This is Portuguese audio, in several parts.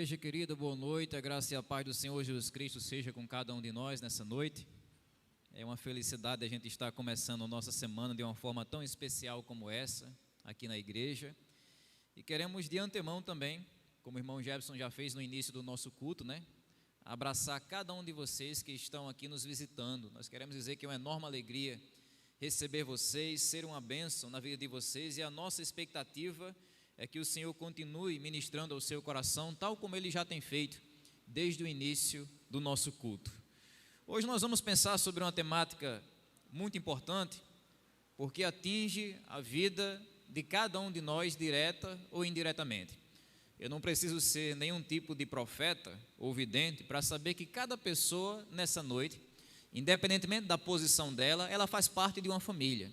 Igreja querida, boa noite, a graça e a paz do Senhor Jesus Cristo seja com cada um de nós nessa noite. É uma felicidade a gente estar começando a nossa semana de uma forma tão especial como essa, aqui na igreja. E queremos de antemão também, como o irmão Jefferson já fez no início do nosso culto, abraçar cada um de vocês que estão aqui nos visitando. Nós queremos dizer que é uma enorme alegria receber vocês, ser uma bênção na vida de vocês, e a nossa expectativa é que o Senhor continue ministrando ao seu coração, tal como Ele já tem feito desde o início do nosso culto. Hoje nós vamos pensar sobre uma temática muito importante, porque atinge a vida de cada um de nós, direta ou indiretamente. Eu não preciso ser nenhum tipo de profeta ou vidente para saber que cada pessoa nessa noite, independentemente da posição dela, ela faz parte de uma família.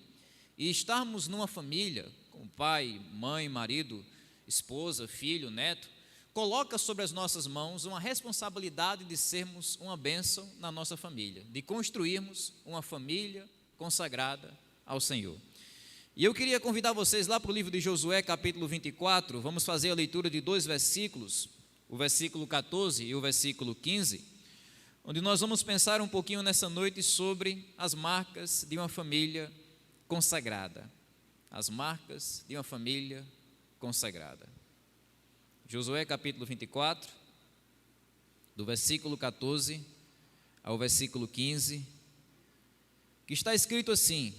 E estarmos numa família, com pai, mãe, marido, esposa, filho, neto, coloca sobre as nossas mãos uma responsabilidade de sermos uma bênção na nossa família, de construirmos uma família consagrada ao Senhor. E eu queria convidar vocês lá para o livro de Josué, capítulo 24, vamos fazer a leitura de dois versículos, o versículo 14 e o versículo 15, onde nós vamos pensar um pouquinho nessa noite sobre as marcas de uma família consagrada. As marcas de uma família consagrada. Josué capítulo 24, do versículo 14 ao versículo 15, que está escrito assim,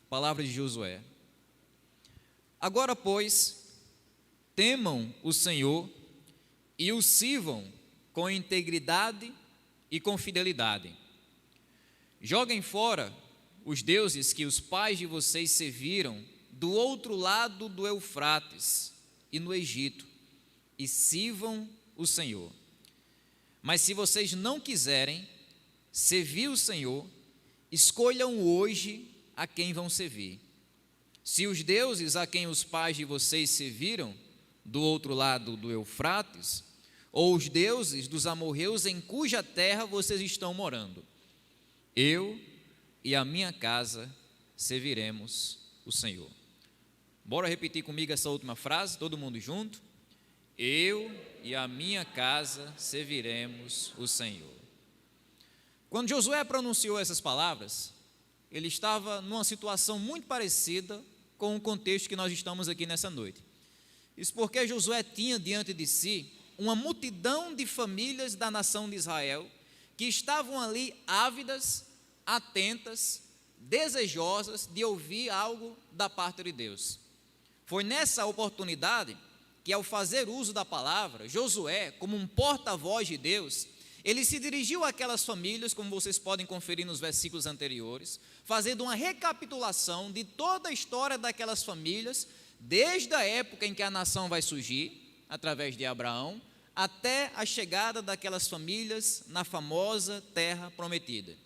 palavra de Josué: Agora, pois, temam o Senhor e o sirvam com integridade e com fidelidade. Joguem fora os deuses que os pais de vocês serviram do outro lado do Eufrates e no Egito, e sirvam o Senhor. Mas se vocês não quiserem servir o Senhor, escolham hoje a quem vão servir. Se os deuses a quem os pais de vocês serviram do outro lado do Eufrates, ou os deuses dos amorreus em cuja terra vocês estão morando, eu e a minha casa serviremos o Senhor. Bora repetir comigo essa última frase, todo mundo junto? Eu e a minha casa serviremos o Senhor. Quando Josué pronunciou essas palavras, ele estava numa situação muito parecida com o contexto que nós estamos aqui nessa noite. Isso porque Josué tinha diante de si uma multidão de famílias da nação de Israel que estavam ali ávidas, atentas, desejosas de ouvir algo da parte de Deus. Foi nessa oportunidade que, ao fazer uso da palavra, Josué, como um porta-voz de Deus, ele se dirigiu àquelas famílias, como vocês podem conferir nos versículos anteriores, fazendo uma recapitulação de toda a história daquelas famílias, desde a época em que a nação vai surgir, através de Abraão, até a chegada daquelas famílias na famosa terra prometida.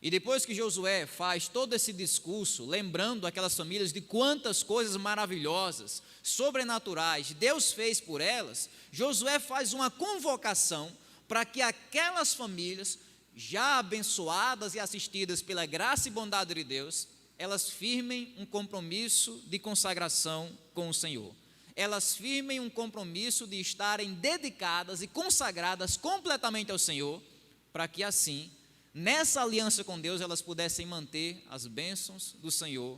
E depois que Josué faz todo esse discurso, lembrando aquelas famílias de quantas coisas maravilhosas, sobrenaturais, Deus fez por elas, Josué faz uma convocação para que aquelas famílias, já abençoadas e assistidas pela graça e bondade de Deus, elas firmem um compromisso de consagração com o Senhor. Elas firmem um compromisso de estarem dedicadas e consagradas completamente ao Senhor, para que assim, nessa aliança com Deus, elas pudessem manter as bênçãos do Senhor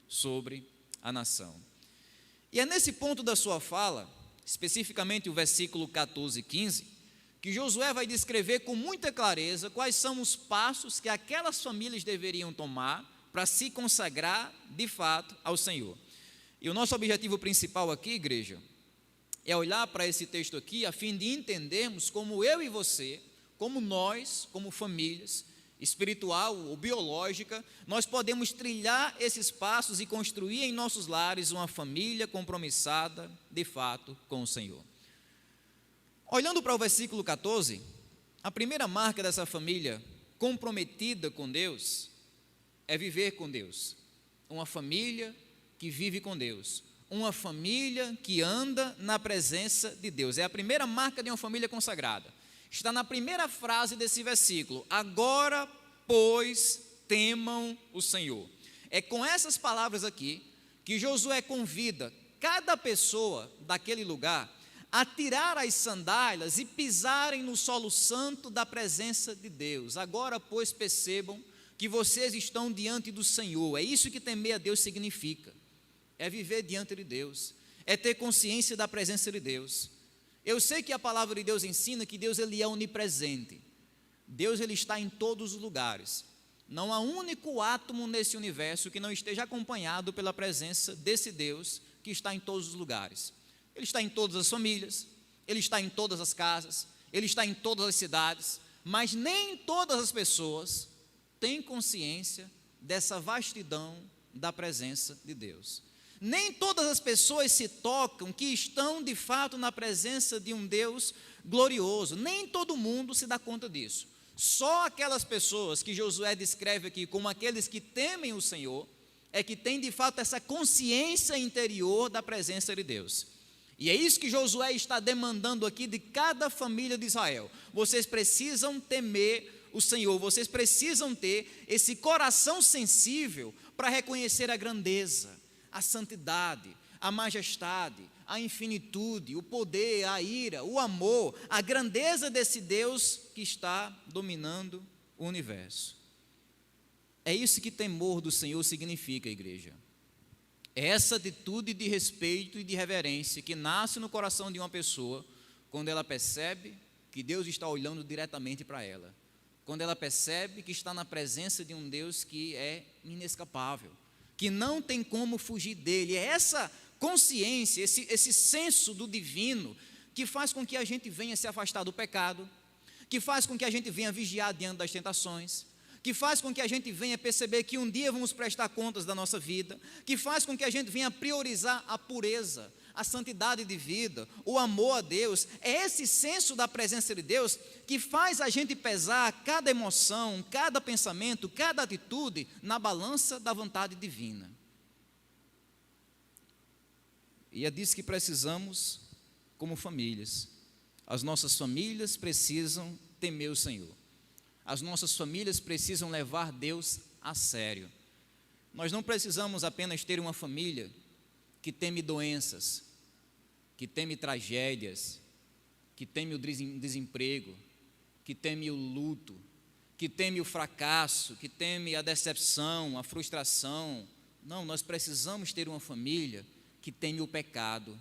sobre a nação. E é nesse ponto da sua fala, especificamente o versículo 14 e 15, que Josué vai descrever com muita clareza quais são os passos que aquelas famílias deveriam tomar para se consagrar de fato ao Senhor. E o nosso objetivo principal aqui, igreja, é olhar para esse texto aqui a fim de entendermos como eu e você, como nós, como famílias, espiritual ou biológica, nós podemos trilhar esses passos e construir em nossos lares uma família compromissada, de fato, com o Senhor. Olhando para o versículo 14, a primeira marca dessa família comprometida com Deus é viver com Deus. Uma família que vive com Deus. Uma família que anda na presença de Deus. É a primeira marca de uma família consagrada. Está na primeira frase desse versículo: agora, pois, temam o Senhor. É com essas palavras aqui que Josué convida cada pessoa daquele lugar a tirar as sandálias e pisarem no solo santo da presença de Deus. Agora, pois, percebam que vocês estão diante do Senhor. É isso que temer a Deus significa. É viver diante de Deus, é ter consciência da presença de Deus. Eu sei que a palavra de Deus ensina que Deus ele é onipresente. Deus ele está em todos os lugares. Não há um único átomo nesse universo que não esteja acompanhado pela presença desse Deus que está em todos os lugares. Ele está em todas as famílias, Ele está em todas as casas, Ele está em todas as cidades, mas nem todas as pessoas têm consciência dessa vastidão da presença de Deus. Nem todas as pessoas se tocam que estão de fato na presença de um Deus glorioso. Nem todo mundo se dá conta disso. Só aquelas pessoas que Josué descreve aqui como aqueles que temem o Senhor, é que têm de fato essa consciência interior da presença de Deus. E é isso que Josué está demandando aqui de cada família de Israel. Vocês precisam temer o Senhor, vocês precisam ter esse coração sensível para reconhecer a grandeza, a santidade, a majestade, a infinitude, o poder, a ira, o amor, a grandeza desse Deus que está dominando o universo. É isso que temor do Senhor significa, igreja. É essa atitude de respeito e de reverência que nasce no coração de uma pessoa quando ela percebe que Deus está olhando diretamente para ela, quando ela percebe que está na presença de um Deus que é inescapável, que não tem como fugir dele. É essa consciência, esse senso do divino que faz com que a gente venha se afastar do pecado, que faz com que a gente venha vigiar diante das tentações, que faz com que a gente venha perceber que um dia vamos prestar contas da nossa vida, que faz com que a gente venha priorizar a pureza, a santidade de vida, o amor a Deus. É esse senso da presença de Deus que faz a gente pesar cada emoção, cada pensamento, cada atitude na balança da vontade divina. E é disso que precisamos como famílias. As nossas famílias precisam temer o Senhor. As nossas famílias precisam levar Deus a sério. Nós não precisamos apenas ter uma família que teme doenças, que teme tragédias, que teme o desemprego, que teme o luto, que teme o fracasso, que teme a decepção, a frustração. Não, nós precisamos ter uma família que teme o pecado,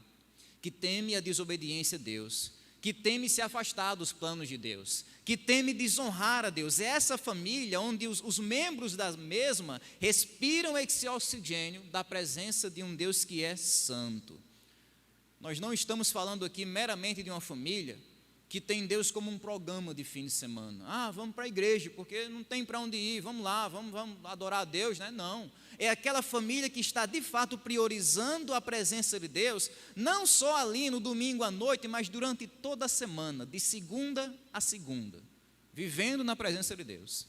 que teme a desobediência a Deus, que teme se afastar dos planos de Deus, que teme desonrar a Deus. É essa família onde os membros da mesma respiram esse oxigênio da presença de um Deus que é santo. Nós não estamos falando aqui meramente de uma família que tem Deus como um programa de fim de semana. Vamos para a igreja, porque não tem para onde ir, vamos lá, vamos adorar a Deus, né? Não, é aquela família que está de fato priorizando a presença de Deus, não só ali no domingo à noite, mas durante toda a semana, de segunda a segunda, vivendo na presença de Deus.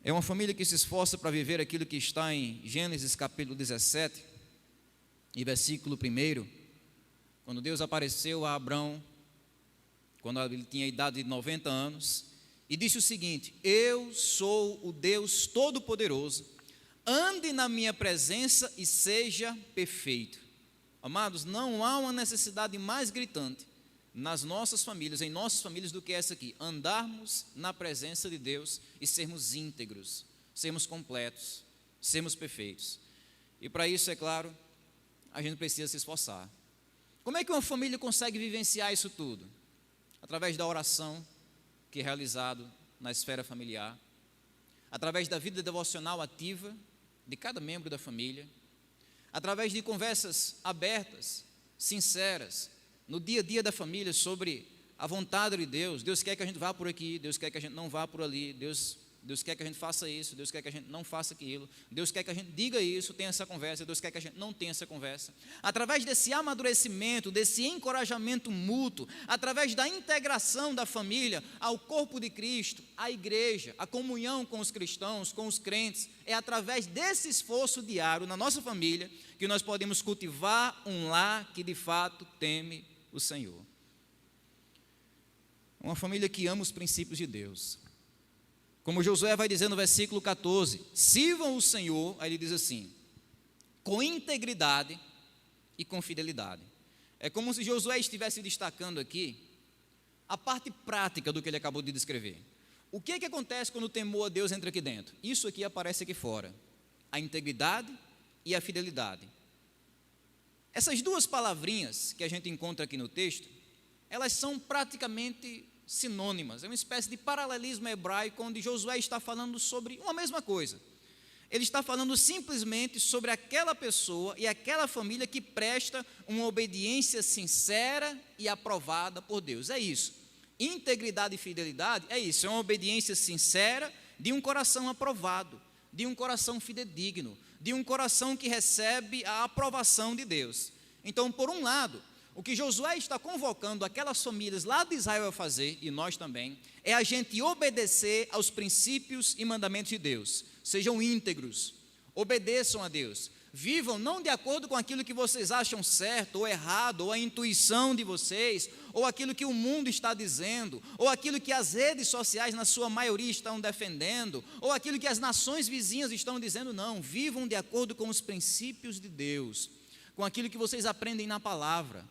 É uma família que se esforça para viver aquilo que está em Gênesis capítulo 17, e versículo 1, quando Deus apareceu a Abrão, quando ele tinha a idade de 90 anos, e disse o seguinte: eu sou o Deus Todo-Poderoso, ande na minha presença e seja perfeito. Amados, não há uma necessidade mais gritante nas nossas famílias, em nossas famílias, do que essa aqui: andarmos na presença de Deus e sermos íntegros, sermos completos, sermos perfeitos. E para isso, é claro, a gente precisa se esforçar. Como é que uma família consegue vivenciar isso tudo? Através da oração, que é realizado na esfera familiar, através da vida devocional ativa de cada membro da família, através de conversas abertas, sinceras, no dia a dia da família sobre a vontade de Deus. Deus quer que a gente vá por aqui, Deus quer que a gente não vá por ali, Deus quer que a gente faça isso, Deus quer que a gente não faça aquilo, Deus quer que a gente diga isso, tenha essa conversa, Deus quer que a gente não tenha essa conversa. Através desse amadurecimento, desse encorajamento mútuo, através da integração da família ao corpo de Cristo, à igreja, a comunhão com os cristãos, com os crentes, é através desse esforço diário na nossa família que nós podemos cultivar um lar que de fato teme o Senhor. Uma família que ama os princípios de Deus. Como Josué vai dizer no versículo 14: sirvam o Senhor, aí ele diz assim, com integridade e com fidelidade. É como se Josué estivesse destacando aqui a parte prática do que ele acabou de descrever. O que acontece quando o temor a Deus entra aqui dentro? Isso aqui aparece aqui fora: a integridade e a fidelidade. Essas duas palavrinhas que a gente encontra aqui no texto, elas são praticamente sinônimas. É uma espécie de paralelismo hebraico, onde Josué está falando sobre uma mesma coisa. Ele está falando simplesmente sobre aquela pessoa e aquela família que presta uma obediência sincera e aprovada por Deus. É isso. Integridade e fidelidade é isso, é uma obediência sincera de um coração aprovado, de um coração fidedigno, de um coração que recebe a aprovação de Deus. Então, por um lado, o que Josué está convocando aquelas famílias lá de Israel a fazer, e nós também, é a gente obedecer aos princípios e mandamentos de Deus. Sejam íntegros, obedeçam a Deus, vivam não de acordo com aquilo que vocês acham certo ou errado, ou a intuição de vocês, ou aquilo que o mundo está dizendo, ou aquilo que as redes sociais na sua maioria estão defendendo, ou aquilo que as nações vizinhas estão dizendo. Não, vivam de acordo com os princípios de Deus, com aquilo que vocês aprendem na palavra.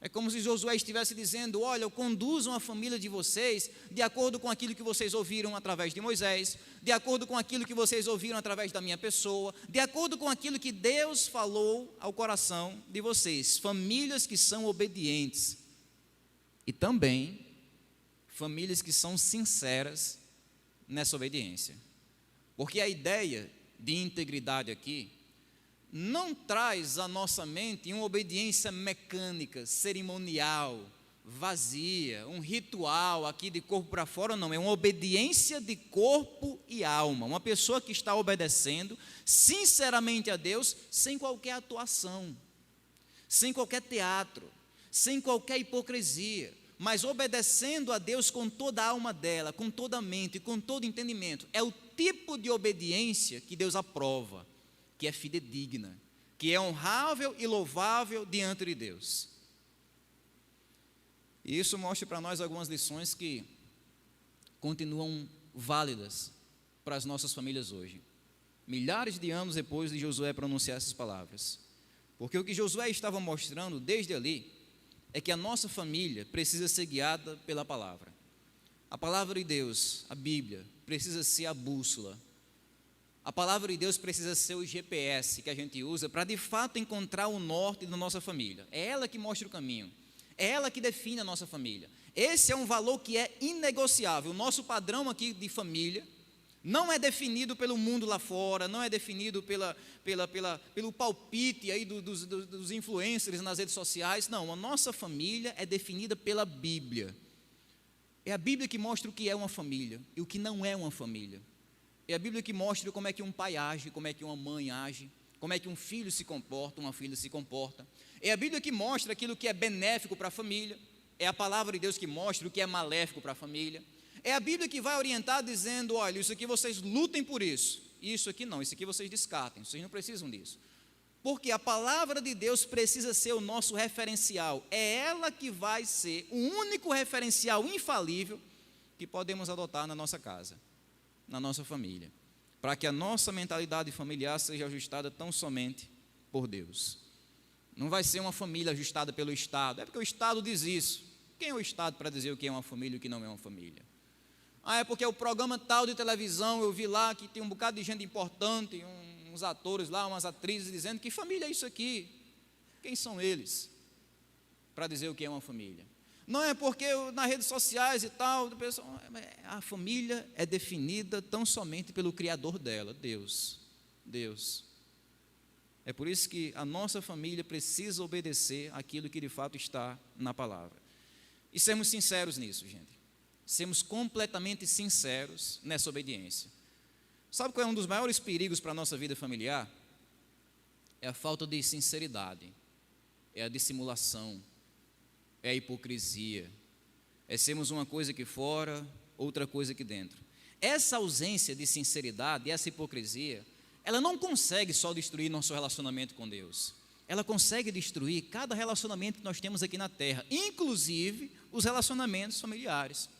É como se Josué estivesse dizendo: olha, conduzam a família de vocês de acordo com aquilo que vocês ouviram através de Moisés, de acordo com aquilo que vocês ouviram através da minha pessoa, de acordo com aquilo que Deus falou ao coração de vocês. Famílias que são obedientes e também famílias que são sinceras nessa obediência. Porque a ideia de integridade aqui não traz à nossa mente uma obediência mecânica, cerimonial, vazia, um ritual aqui de corpo para fora. Não, é uma obediência de corpo e alma, uma pessoa que está obedecendo sinceramente a Deus, sem qualquer atuação, sem qualquer teatro, sem qualquer hipocrisia, mas obedecendo a Deus com toda a alma dela, com toda a mente, com todo entendimento. É o tipo de obediência que Deus aprova, que é fidedigna, que é honrável e louvável diante de Deus. E isso mostra para nós algumas lições que continuam válidas para as nossas famílias hoje, milhares de anos depois de Josué pronunciar essas palavras. Porque o que Josué estava mostrando desde ali é que a nossa família precisa ser guiada pela palavra. A palavra de Deus, a Bíblia, precisa ser a bússola. A palavra de Deus precisa ser o GPS que a gente usa para de fato encontrar o norte da nossa família. É ela que mostra o caminho, é ela que define a nossa família. Esse é um valor que é inegociável. O nosso padrão aqui de família não é definido pelo mundo lá fora, não é definido pelo palpite aí dos influencers nas redes sociais. Não, a nossa família é definida pela Bíblia. É a Bíblia que mostra o que é uma família e o que não é uma família. É a Bíblia que mostra como é que um pai age, como é que uma mãe age, como é que um filho se comporta, uma filha se comporta. É a Bíblia que mostra aquilo que é benéfico para a família. É a palavra de Deus que mostra o que é maléfico para a família. É a Bíblia que vai orientar dizendo: olha, isso aqui vocês lutem por isso, isso aqui não, isso aqui vocês descartem, vocês não precisam disso. Porque a palavra de Deus precisa ser o nosso referencial. É ela que vai ser o único referencial infalível que podemos adotar na nossa casa, na nossa família, para que a nossa mentalidade familiar seja ajustada tão somente por Deus. Não vai ser uma família ajustada pelo Estado, é porque o Estado diz isso. Quem é o Estado para dizer o que é uma família e o que não é uma família? Ah, é porque o programa tal de televisão, eu vi lá que tem um bocado de gente importante, uns atores lá, umas atrizes, dizendo que família é isso aqui. Quem são eles para dizer o que é uma família? Não é porque nas redes sociais e tal, a família é definida tão somente pelo Criador dela, Deus. Deus. É por isso que a nossa família precisa obedecer aquilo que de fato está na palavra. E sermos sinceros nisso, gente. Sermos completamente sinceros nessa obediência. Sabe qual é um dos maiores perigos para a nossa vida familiar? É a falta de sinceridade, é a dissimulação, é a hipocrisia, é sermos uma coisa aqui fora, outra coisa aqui dentro. Essa ausência de sinceridade, essa hipocrisia, ela não consegue só destruir nosso relacionamento com Deus. Ela consegue destruir cada relacionamento que nós temos aqui na terra, inclusive os relacionamentos familiares.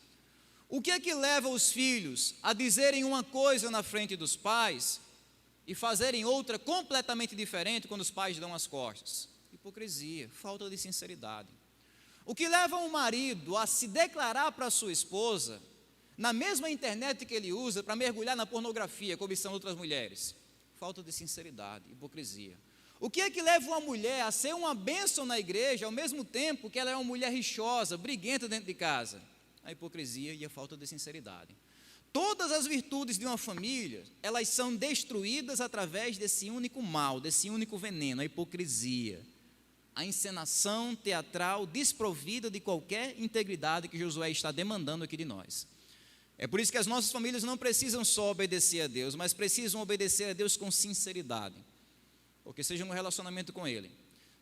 O que é que leva os filhos a dizerem uma coisa na frente dos pais e fazerem outra completamente diferente quando os pais dão as costas? Hipocrisia, falta de sinceridade. O que leva um marido a se declarar para sua esposa, na mesma internet que ele usa para mergulhar na pornografia, cobiçando outras mulheres? Falta de sinceridade, hipocrisia. O que é que leva uma mulher a ser uma bênção na igreja, ao mesmo tempo que ela é uma mulher rixosa, briguenta dentro de casa? A hipocrisia e a falta de sinceridade. Todas as virtudes de uma família, elas são destruídas através desse único mal, desse único veneno, a hipocrisia. A encenação teatral desprovida de qualquer integridade que Josué está demandando aqui de nós. É por isso que as nossas famílias não precisam só obedecer a Deus, mas precisam obedecer a Deus com sinceridade. Porque seja no relacionamento com Ele,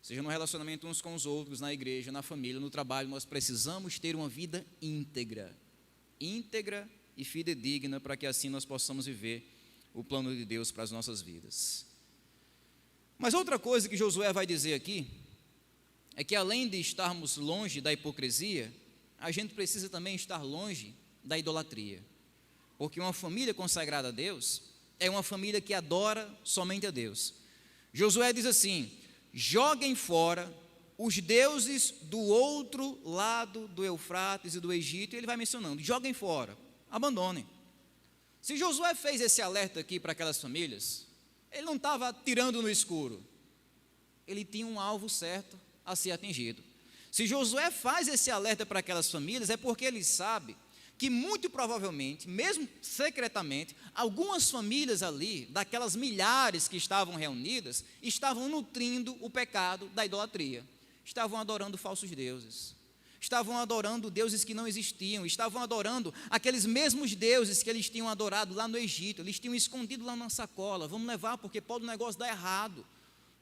seja no relacionamento uns com os outros, na igreja, na família, no trabalho, nós precisamos ter uma vida íntegra e fidedigna, para que assim nós possamos viver o plano de Deus para as nossas vidas. Mas outra coisa que Josué vai dizer aqui, é que além de estarmos longe da hipocrisia, a gente precisa também estar longe da idolatria. Porque uma família consagrada a Deus é uma família que adora somente a Deus. Josué diz assim: joguem fora os deuses do outro lado do Eufrates e do Egito, e ele vai mencionando, joguem fora, abandonem. Se Josué fez esse alerta aqui para aquelas famílias, ele não estava atirando no escuro, ele tinha um alvo certo a ser atingido. Se Josué faz esse alerta para aquelas famílias, é porque ele sabe que muito provavelmente, mesmo secretamente, algumas famílias ali, daquelas milhares que estavam reunidas, estavam nutrindo o pecado da idolatria, estavam adorando falsos deuses, estavam adorando deuses que não existiam, estavam adorando aqueles mesmos deuses que eles tinham adorado lá no Egito, eles tinham escondido lá na sacola. Vamos levar, porque pode o negócio dar errado,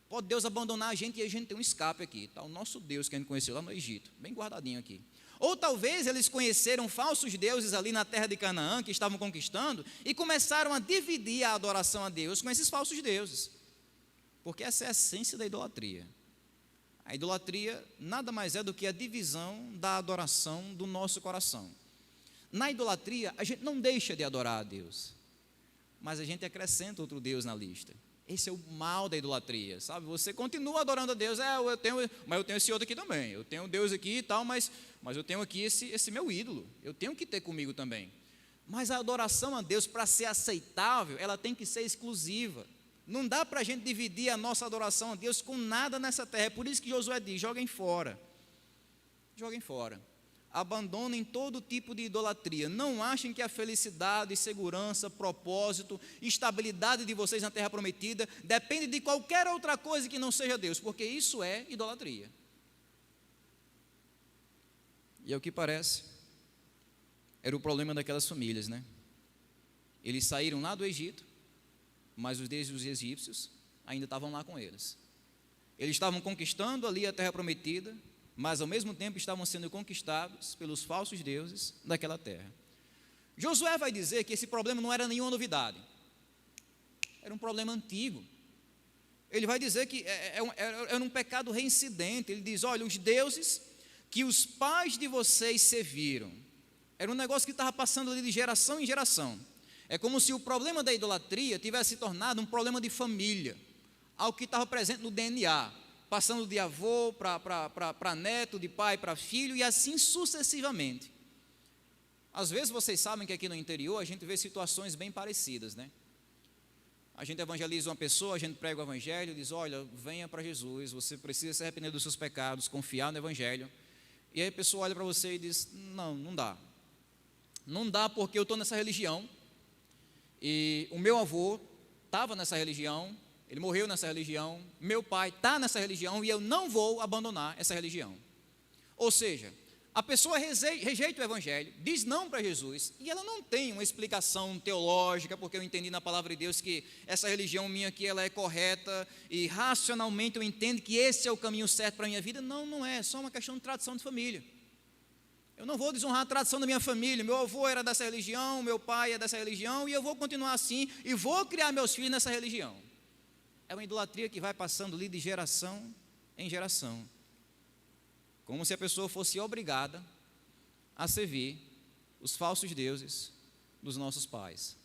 pode Deus abandonar a gente e a gente tem um escape aqui. Está o nosso Deus que a gente conheceu lá no Egito, bem guardadinho aqui. Ou talvez eles conheceram falsos deuses ali na terra de Canaã, que estavam conquistando, e começaram a dividir a adoração a Deus com esses falsos deuses, porque essa é a essência da idolatria. A idolatria nada mais é do que a divisão da adoração do nosso coração. Na idolatria, a gente não deixa de adorar a Deus, mas a gente acrescenta outro Deus na lista. Esse é o mal da idolatria, sabe? Você continua adorando a Deus, mas eu tenho esse outro aqui também, eu tenho Deus aqui e tal, mas eu tenho aqui esse meu ídolo, eu tenho que ter comigo também. Mas a adoração a Deus, para ser aceitável, ela tem que ser exclusiva. Não dá para a gente dividir a nossa adoração a Deus com nada nessa terra. É por isso que Josué diz: joguem fora, abandonem todo tipo de idolatria. Não achem que a felicidade, segurança, propósito, estabilidade de vocês na terra prometida depende de qualquer outra coisa que não seja Deus, porque isso é idolatria. E ao que parece, era o problema daquelas famílias, né? Eles saíram lá do Egito, mas os deuses dos egípcios ainda estavam lá com eles. Eles estavam conquistando ali a terra prometida, mas ao mesmo tempo estavam sendo conquistados pelos falsos deuses daquela terra. Josué vai dizer que esse problema não era nenhuma novidade, era um problema antigo. Ele vai dizer que era um pecado reincidente. Ele diz: olha, os deuses que os pais de vocês serviram, era um negócio que estava passando ali de geração em geração. É como se o problema da idolatria tivesse se tornado um problema de família, algo que estava presente no DNA, passando de avô para neto, de pai para filho, e assim sucessivamente. Às vezes vocês sabem que aqui no interior a gente vê situações bem parecidas, né? A gente evangeliza uma pessoa, a gente prega o evangelho, diz: olha, venha para Jesus, você precisa se arrepender dos seus pecados, confiar no evangelho. E aí a pessoa olha para você e diz: não dá. Não dá porque eu estou nessa religião, e o meu avô estava nessa religião, ele morreu nessa religião, meu pai está nessa religião, e eu não vou abandonar essa religião. Ou seja, a pessoa rejeita o evangelho, diz não para Jesus, e ela não tem uma explicação teológica, porque eu entendi na palavra de Deus que essa religião minha aqui, ela é correta, e racionalmente eu entendo que esse é o caminho certo para a minha vida. Não é só uma questão de tradição de família. Eu não vou desonrar a tradição da minha família, meu avô era dessa religião, meu pai é dessa religião, e eu vou continuar assim, e vou criar meus filhos nessa religião. É uma idolatria que vai passando ali de geração em geração, como se a pessoa fosse obrigada a servir os falsos deuses dos nossos pais.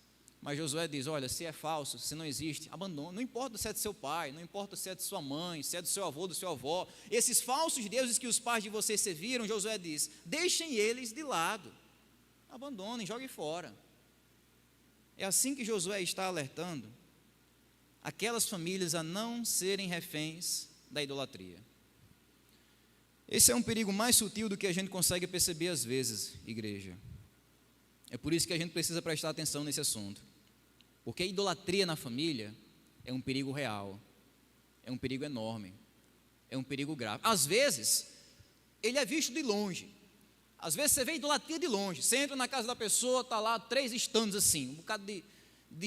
Mas Josué diz, olha, se é falso, se não existe, abandona, não importa se é de seu pai, não importa se é de sua mãe, se é do seu avô, do seu avó, esses falsos deuses que os pais de vocês serviram, Josué diz, deixem eles de lado, abandonem, joguem fora. É assim que Josué está alertando aquelas famílias a não serem reféns da idolatria. Esse é um perigo mais sutil do que a gente consegue perceber às vezes, igreja. É por isso que a gente precisa prestar atenção nesse assunto. Porque a idolatria na família é um perigo real, é um perigo enorme, é um perigo grave. Às vezes, ele é visto de longe. Às vezes você vê idolatria de longe. Você entra na casa da pessoa, está lá 3 estandes assim, um bocado de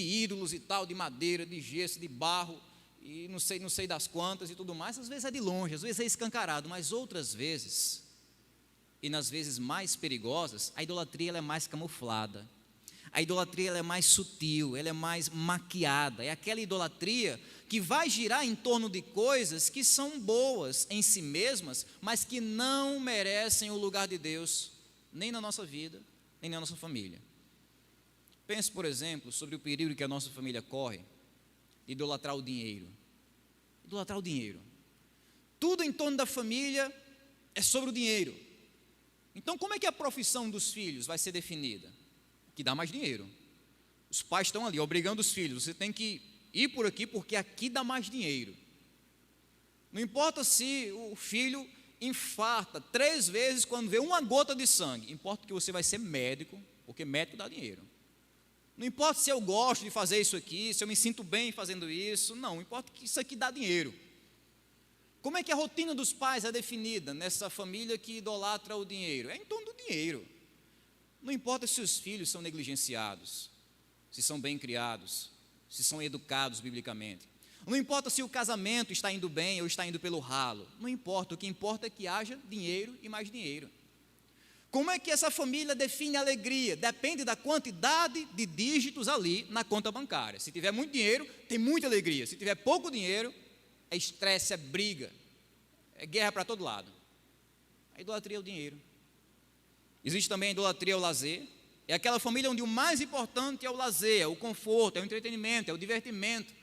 ídolos e tal, de madeira, de gesso, de barro, e não sei das quantas e tudo mais. Às vezes é de longe, às vezes é escancarado, mas outras vezes, e nas vezes mais perigosas, a idolatria ela é mais camuflada. A idolatria ela é mais sutil, ela é mais maquiada. É aquela idolatria que vai girar em torno de coisas que são boas em si mesmas, mas que não merecem o lugar de Deus, nem na nossa vida, nem na nossa família. Pense, por exemplo, sobre o perigo que a nossa família corre de idolatrar o dinheiro. Idolatrar o dinheiro. Tudo em torno da família é sobre o dinheiro. Então, como é que a profissão dos filhos vai ser definida? Que dá mais dinheiro. Os pais estão ali obrigando os filhos, você tem que ir por aqui porque aqui dá mais dinheiro. Não importa se o filho infarta 3 vezes quando vê uma gota de sangue, importa que você vai ser médico, porque médico dá dinheiro. Não importa se eu gosto de fazer isso aqui, se eu me sinto bem fazendo isso, não importa que isso aqui dá dinheiro. Como é que a rotina dos pais é definida nessa família que idolatra o dinheiro? É em torno do dinheiro. Não importa se os filhos são negligenciados, se são bem criados, se são educados biblicamente. Não importa se o casamento está indo bem ou está indo pelo ralo. Não importa, o que importa é que haja dinheiro e mais dinheiro. Como é que essa família define a alegria? Depende da quantidade de dígitos ali na conta bancária. Se tiver muito dinheiro, tem muita alegria. Se tiver pouco dinheiro, é estresse, é briga, é guerra para todo lado. A idolatria é o dinheiro. Existe também a idolatria ao lazer. É aquela família onde o mais importante é o lazer, é o conforto, é o entretenimento, é o divertimento.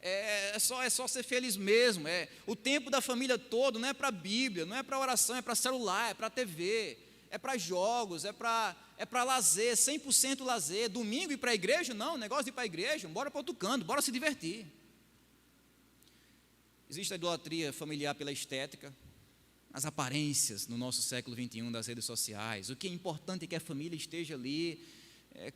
É só ser feliz mesmo. O tempo da família todo não é para a Bíblia, não é para oração, é para celular, é para TV, é para jogos, é para lazer, 100% lazer. Domingo ir para a igreja? Não, negócio de ir para a igreja, bora para outro canto, bora se divertir. Existe a idolatria familiar pela estética, as aparências no nosso século XXI das redes sociais. O que é importante é que a família esteja ali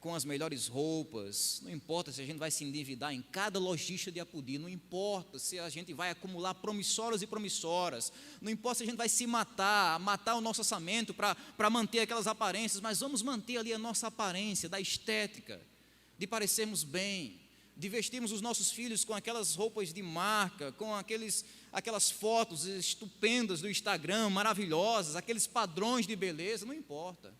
com as melhores roupas. Não importa se a gente vai se endividar em cada lojista de Apodi, não importa se a gente vai acumular promissoras e promissoras, não importa se a gente vai se matar o nosso orçamento para manter aquelas aparências, mas vamos manter ali a nossa aparência da estética, de parecermos bem, de vestirmos os nossos filhos com aquelas roupas de marca, com aquelas fotos estupendas do Instagram, maravilhosas, aqueles padrões de beleza, não importa.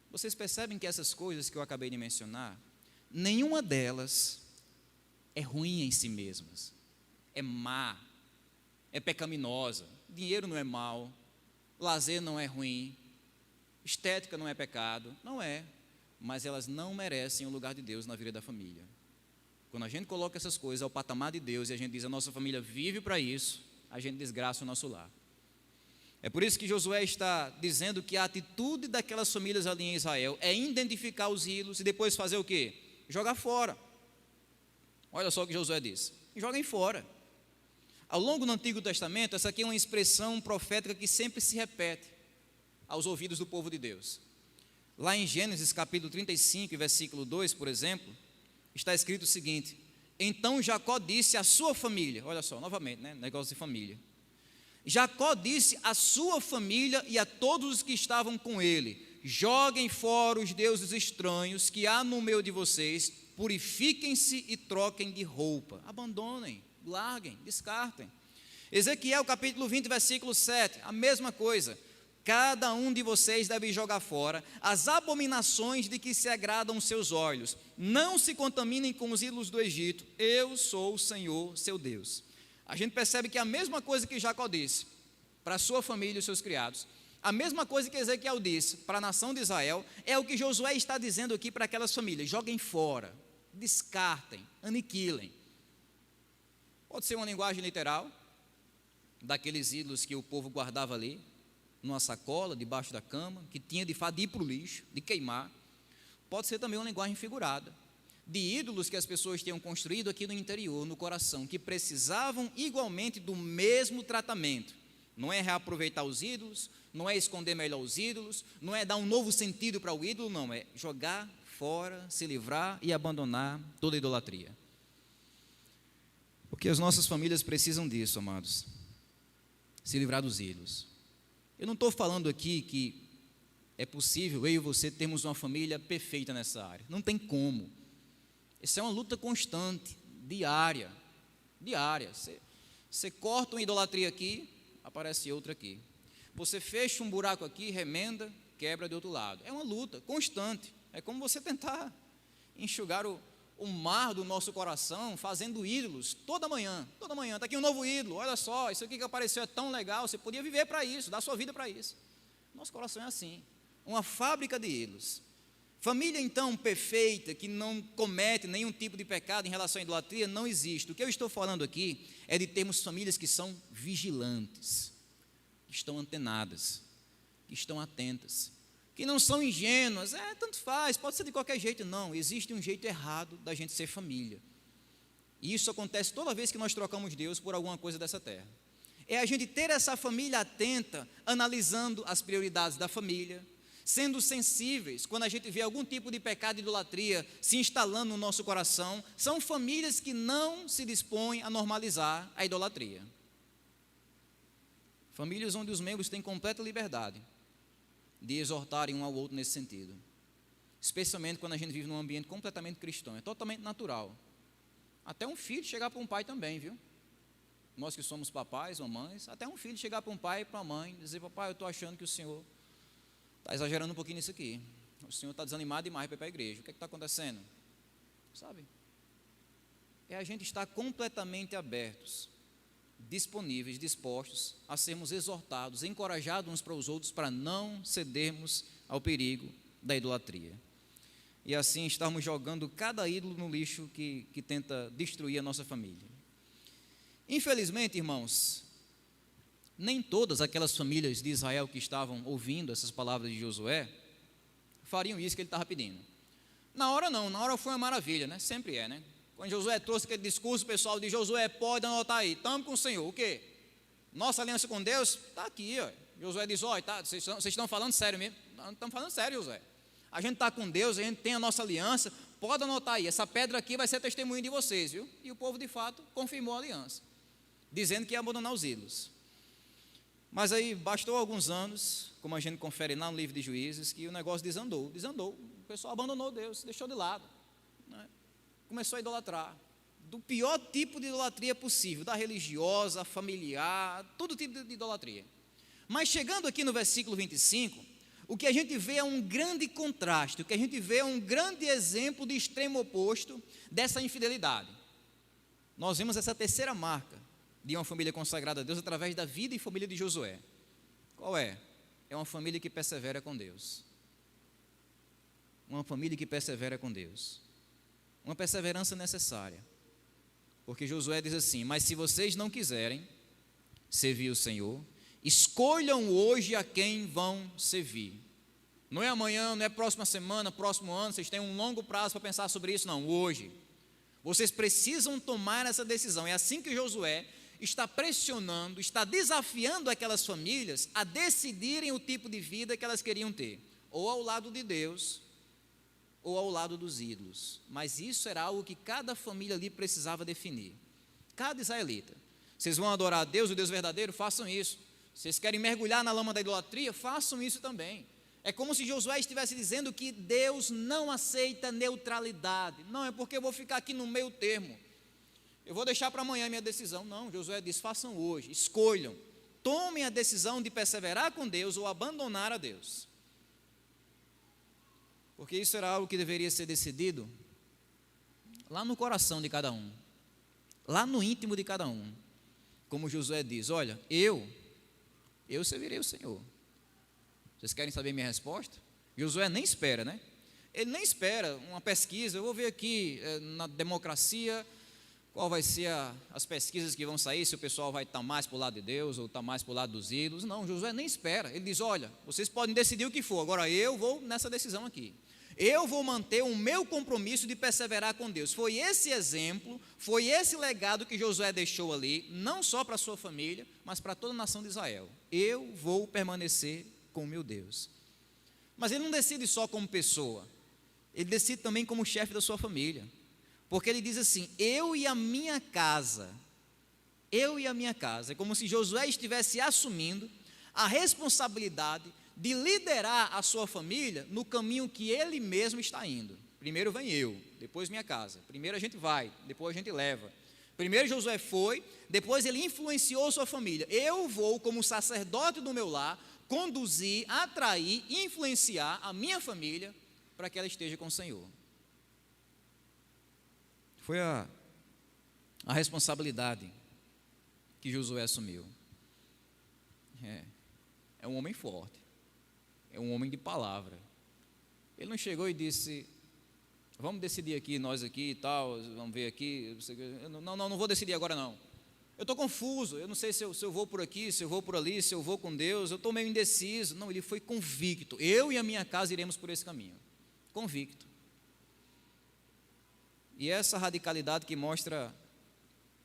Vocês percebem que essas coisas que eu acabei de mencionar, nenhuma delas é ruim em si mesmas, é má, é pecaminosa. Dinheiro não é mal, lazer não é ruim, estética não é pecado, não é, mas elas não merecem o lugar de Deus na vida da família. Quando a gente coloca essas coisas ao patamar de Deus e a gente diz a nossa família vive para isso, a gente desgraça o nosso lar. É por isso que Josué está dizendo que a atitude daquelas famílias ali em Israel é identificar os ídolos e depois fazer o quê? Jogar fora. Olha só o que Josué diz: joguem fora. Ao longo do Antigo Testamento, essa aqui é uma expressão profética que sempre se repete aos ouvidos do povo de Deus. Lá em Gênesis capítulo 35, versículo 2, por exemplo, está escrito o seguinte: então Jacó disse à sua família, olha só, novamente, negócio de família. Jacó disse à sua família e a todos os que estavam com ele: joguem fora os deuses estranhos que há no meio de vocês, purifiquem-se e troquem de roupa. Abandonem, larguem, descartem. Ezequiel capítulo 20, versículo 7, a mesma coisa. Cada um de vocês deve jogar fora as abominações de que se agradam os seus olhos. Não se contaminem com os ídolos do Egito. Eu sou o Senhor, seu Deus. A gente percebe que a mesma coisa que Jacó disse para a sua família e os seus criados, a mesma coisa que Ezequiel disse para a nação de Israel, é o que Josué está dizendo aqui para aquelas famílias: joguem fora, descartem, aniquilem. Pode ser uma linguagem literal, daqueles ídolos que o povo guardava ali, numa sacola, debaixo da cama, que tinha de fato de ir para o lixo, de queimar. Pode ser também uma linguagem figurada, de ídolos que as pessoas tinham construído aqui no interior, no coração, que precisavam igualmente do mesmo tratamento. Não é reaproveitar os ídolos, não é esconder melhor os ídolos, não é dar um novo sentido para o ídolo, não, é jogar fora, se livrar e abandonar toda a idolatria. Porque as nossas famílias precisam disso, amados, se livrar dos ídolos. Eu não estou falando aqui que é possível eu e você termos uma família perfeita nessa área, não tem como. Isso é uma luta constante, diária. Você corta uma idolatria aqui, aparece outra aqui. Você fecha um buraco aqui, remenda, quebra de outro lado. É uma luta constante. É como você tentar enxugar o mar do nosso coração fazendo ídolos toda manhã. Está aqui um novo ídolo, olha só, isso aqui que apareceu é tão legal, você podia viver para isso, dar sua vida para isso. Nosso coração é assim, uma fábrica de ídolos. Família, então, perfeita, que não comete nenhum tipo de pecado em relação à idolatria, não existe. O que eu estou falando aqui é de termos famílias que são vigilantes, que estão antenadas, que estão atentas, que não são ingênuas, tanto faz, pode ser de qualquer jeito. Não, existe um jeito errado da gente ser família. E isso acontece toda vez que nós trocamos Deus por alguma coisa dessa terra. É a gente ter essa família atenta, analisando as prioridades da família, sendo sensíveis quando a gente vê algum tipo de pecado e idolatria se instalando no nosso coração. São famílias que não se dispõem a normalizar a idolatria. Famílias onde os membros têm completa liberdade de exortarem um ao outro nesse sentido, especialmente quando a gente vive num ambiente completamente cristão. É totalmente natural até um filho chegar para um pai também, viu? Nós que somos papais, mamães, até um filho chegar para um pai e para uma mãe, dizer: papai, eu estou achando que o senhor está exagerando um pouquinho nisso aqui, o senhor está desanimado demais para ir para a igreja, o que está acontecendo? Sabe? É a gente estar completamente abertos, disponíveis, dispostos a sermos exortados, encorajados uns para os outros, para não cedermos ao perigo da idolatria. E assim estarmos jogando cada ídolo no lixo que tenta destruir a nossa família. Infelizmente, irmãos, nem todas aquelas famílias de Israel que estavam ouvindo essas palavras de Josué fariam isso que ele estava pedindo. Na hora não, na hora foi uma maravilha, né? Sempre é, né? Quando Josué trouxe aquele discurso, o pessoal de Josué, pode anotar aí, estamos com o Senhor, o quê? Nossa aliança com Deus está aqui, ó. Josué diz: olha, vocês estão falando sério mesmo? Não estamos falando sério, Josué. A gente está com Deus, a gente tem a nossa aliança, pode anotar aí, essa pedra aqui vai ser testemunho de vocês, viu? E o povo de fato confirmou a aliança, dizendo que ia abandonar os ídolos. Mas aí bastou alguns anos, como a gente confere lá no livro de Juízes, que o negócio desandou, o pessoal abandonou Deus, deixou de lado, né? Começou a idolatrar, do pior tipo de idolatria possível, da religiosa, familiar, todo tipo de idolatria. Mas chegando aqui no versículo 25, o que a gente vê é um grande contraste, o que a gente vê é um grande exemplo de extremo oposto dessa infidelidade. Nós vemos essa terceira marca de uma família consagrada a Deus através da vida e família de Josué. Qual é? É uma família que persevera com Deus. Uma família que persevera com Deus. Uma perseverança necessária. Porque Josué diz assim: mas se vocês não quiserem servir o Senhor, escolham hoje a quem vão servir. Não é amanhã, não é próxima semana, próximo ano, vocês têm um longo prazo para pensar sobre isso, não, hoje. Vocês precisam tomar essa decisão. É assim que Josué está pressionando, está desafiando aquelas famílias a decidirem o tipo de vida que elas queriam ter, ou ao lado de Deus, ou ao lado dos ídolos. Mas isso era algo que cada família ali precisava definir. Cada israelita. Vocês vão adorar a Deus, o Deus verdadeiro? Façam isso. Vocês querem mergulhar na lama da idolatria? Façam isso também. É como se Josué estivesse dizendo que Deus não aceita neutralidade. Não, é porque eu vou ficar aqui no meio termo. Eu vou deixar para amanhã a minha decisão. Não, Josué diz: façam hoje, escolham. Tomem a decisão de perseverar com Deus ou abandonar a Deus. Porque isso era algo que deveria ser decidido lá no coração de cada um, lá no íntimo de cada um. Como Josué diz: olha, eu servirei o Senhor. Vocês querem saber minha resposta? Josué nem espera, né? Ele nem espera uma pesquisa. Eu vou ver aqui na democracia qual vai ser as pesquisas que vão sair, se o pessoal vai estar mais para o lado de Deus ou estar mais para o lado dos ídolos. Não, Josué nem espera. Ele diz: olha, vocês podem decidir o que for, agora eu vou nessa decisão aqui. Eu vou manter o meu compromisso de perseverar com Deus. Foi esse exemplo, foi esse legado que Josué deixou ali, não só para a sua família, mas para toda a nação de Israel. Eu vou permanecer com o meu Deus. Mas ele não decide só como pessoa, ele decide também como chefe da sua família. Porque ele diz assim: eu e a minha casa. É como se Josué estivesse assumindo a responsabilidade de liderar a sua família no caminho que ele mesmo está indo. Primeiro vem eu, depois minha casa. Primeiro a gente vai, depois a gente leva. Primeiro Josué foi, depois ele influenciou sua família. Eu vou, como sacerdote do meu lar, conduzir, atrair, influenciar a minha família para que ela esteja com o Senhor. Foi a responsabilidade que Josué assumiu. É um homem forte, é um homem de palavra. Ele não chegou e disse: vamos decidir aqui, nós aqui e tal, vamos ver aqui. Não vou decidir agora não. Eu estou confuso, eu não sei se eu vou por aqui, se eu vou por ali, se eu vou com Deus, eu estou meio indeciso. Não, ele foi convicto: eu e a minha casa iremos por esse caminho. Convicto. E essa radicalidade que mostra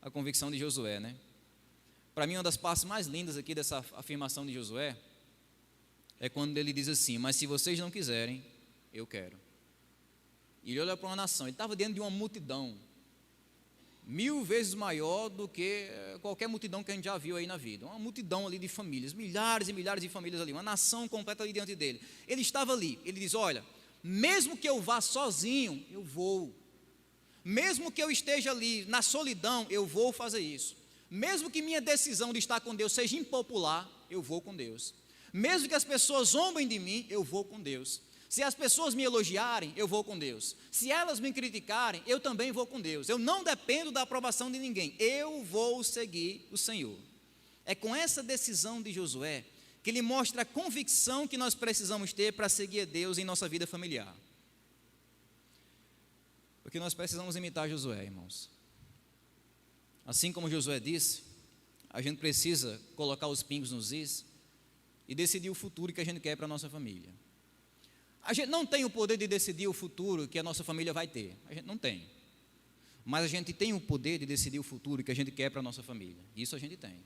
a convicção de Josué, né? Para mim, uma das partes mais lindas aqui dessa afirmação de Josué é quando ele diz assim: mas se vocês não quiserem, eu quero. E ele olha para uma nação, ele estava dentro de uma multidão 1000 vezes maior do que qualquer multidão que a gente já viu aí na vida. Uma multidão ali de famílias, milhares e milhares de famílias ali, uma nação completa ali diante dele. Ele estava ali, ele diz: olha, mesmo que eu vá sozinho, eu vou. Mesmo que eu esteja ali na solidão, eu vou fazer isso. Mesmo que minha decisão de estar com Deus seja impopular, eu vou com Deus. Mesmo que as pessoas zombem de mim, eu vou com Deus. Se as pessoas me elogiarem, eu vou com Deus. Se elas me criticarem, eu também vou com Deus. Eu não dependo da aprovação de ninguém, eu vou seguir o Senhor. É com essa decisão de Josué que ele mostra a convicção que nós precisamos ter para seguir a Deus em nossa vida familiar. Porque nós precisamos imitar Josué, irmãos. Assim como Josué disse, a gente precisa colocar os pingos nos is e decidir o futuro que a gente quer para a nossa família. A gente não tem o poder de decidir o futuro que a nossa família vai ter, a gente não tem. Mas a gente tem o poder de decidir o futuro que a gente quer para a nossa família, isso a gente tem.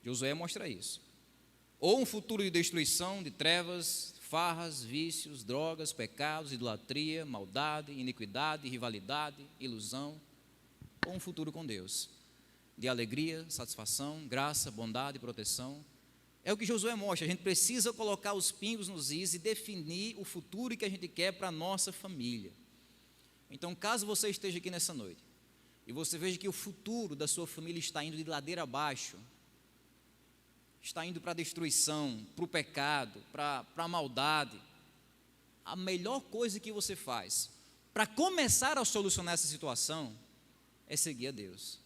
Josué mostra isso. Ou um futuro de destruição, de trevas, farras, vícios, drogas, pecados, idolatria, maldade, iniquidade, rivalidade, ilusão, ou um futuro com Deus, de alegria, satisfação, graça, bondade e proteção. É o que Josué mostra. A gente precisa colocar os pingos nos is e definir o futuro que a gente quer para a nossa família. Então, caso você esteja aqui nessa noite e você veja que o futuro da sua família está indo de ladeira abaixo, está indo para a destruição, para o pecado, para a maldade, a melhor coisa que você faz para começar a solucionar essa situação é seguir a Deus,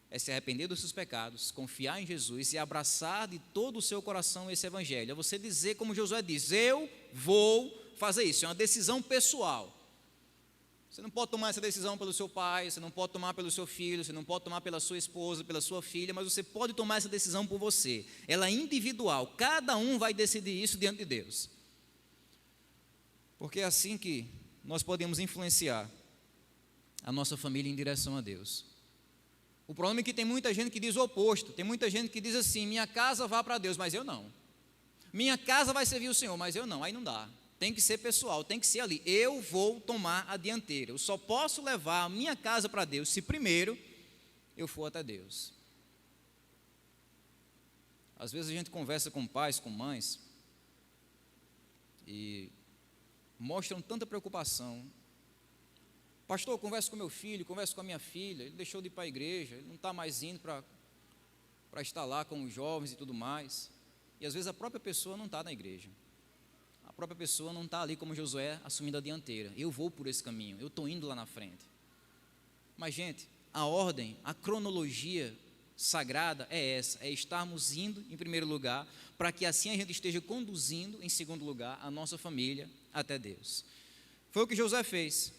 é se arrepender dos seus pecados, confiar em Jesus e abraçar de todo o seu coração esse evangelho. É você dizer como Josué diz: eu vou fazer isso. É uma decisão pessoal. Você não pode tomar essa decisão pelo seu pai, você não pode tomar pelo seu filho, você não pode tomar pela sua esposa, pela sua filha, mas você pode tomar essa decisão por você. Ela é individual, cada um vai decidir isso diante de Deus. Porque é assim que nós podemos influenciar a nossa família em direção a Deus. O problema é que tem muita gente que diz o oposto. Tem muita gente que diz assim: minha casa vá para Deus, mas eu não. Minha casa vai servir o Senhor, mas eu não. Aí não dá. Tem que ser pessoal, tem que ser ali. Eu vou tomar a dianteira. Eu só posso levar a minha casa para Deus se primeiro eu for até Deus. Às vezes a gente conversa com pais, com mães, e mostram tanta preocupação. Pastor, eu converso com meu filho, converso com a minha filha, ele deixou de ir para a igreja, ele não está mais indo para estar lá com os jovens e tudo mais. E às vezes a própria pessoa não está na igreja. A própria pessoa não está ali como Josué assumindo a dianteira. Eu vou por esse caminho, eu estou indo lá na frente. Mas, gente, a ordem, a cronologia sagrada é essa, é estarmos indo em primeiro lugar, para que assim a gente esteja conduzindo em segundo lugar a nossa família até Deus. Foi o que Josué fez,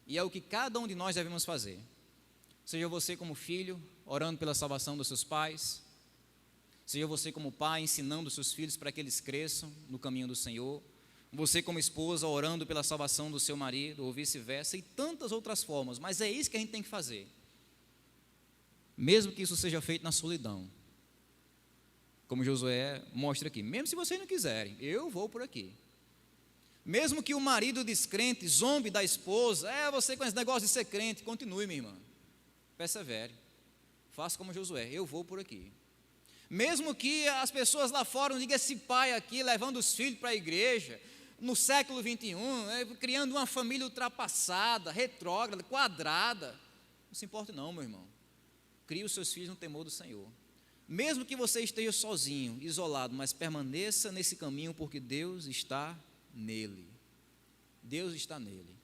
e é o que cada um de nós devemos fazer. Seja você como filho, orando pela salvação dos seus pais, seja você como pai, ensinando os seus filhos para que eles cresçam no caminho do Senhor, você como esposa, orando pela salvação do seu marido, ou vice-versa, e tantas outras formas, mas é isso que a gente tem que fazer, mesmo que isso seja feito na solidão, como Josué mostra aqui. Mesmo se vocês não quiserem, eu vou por aqui. Mesmo que o marido descrente zombe da esposa, você com esse negócio de ser crente, continue, minha irmã, persevere, faça como Josué, eu vou por aqui. Mesmo que as pessoas lá fora não digam, esse pai aqui levando os filhos para a igreja, no século 21, criando uma família ultrapassada, retrógrada, quadrada, não se importe não, meu irmão, crie os seus filhos no temor do Senhor. Mesmo que você esteja sozinho, isolado, mas permaneça nesse caminho, porque Deus está nele. Deus está nele.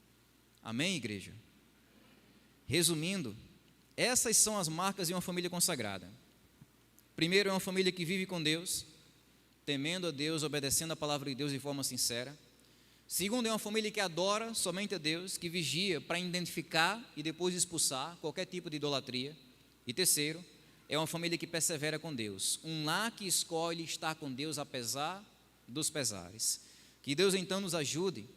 Amém, igreja? Resumindo, essas são as marcas de uma família consagrada. Primeiro, é uma família que vive com Deus, temendo a Deus, obedecendo a palavra de Deus de forma sincera. Segundo, é uma família que adora somente a Deus, que vigia para identificar e depois expulsar qualquer tipo de idolatria. E terceiro, é uma família que persevera com Deus, um lar que escolhe estar com Deus apesar dos pesares. Que Deus então nos ajude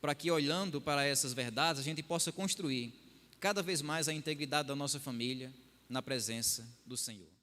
para que, olhando para essas verdades, a gente possa construir cada vez mais a integridade da nossa família na presença do Senhor.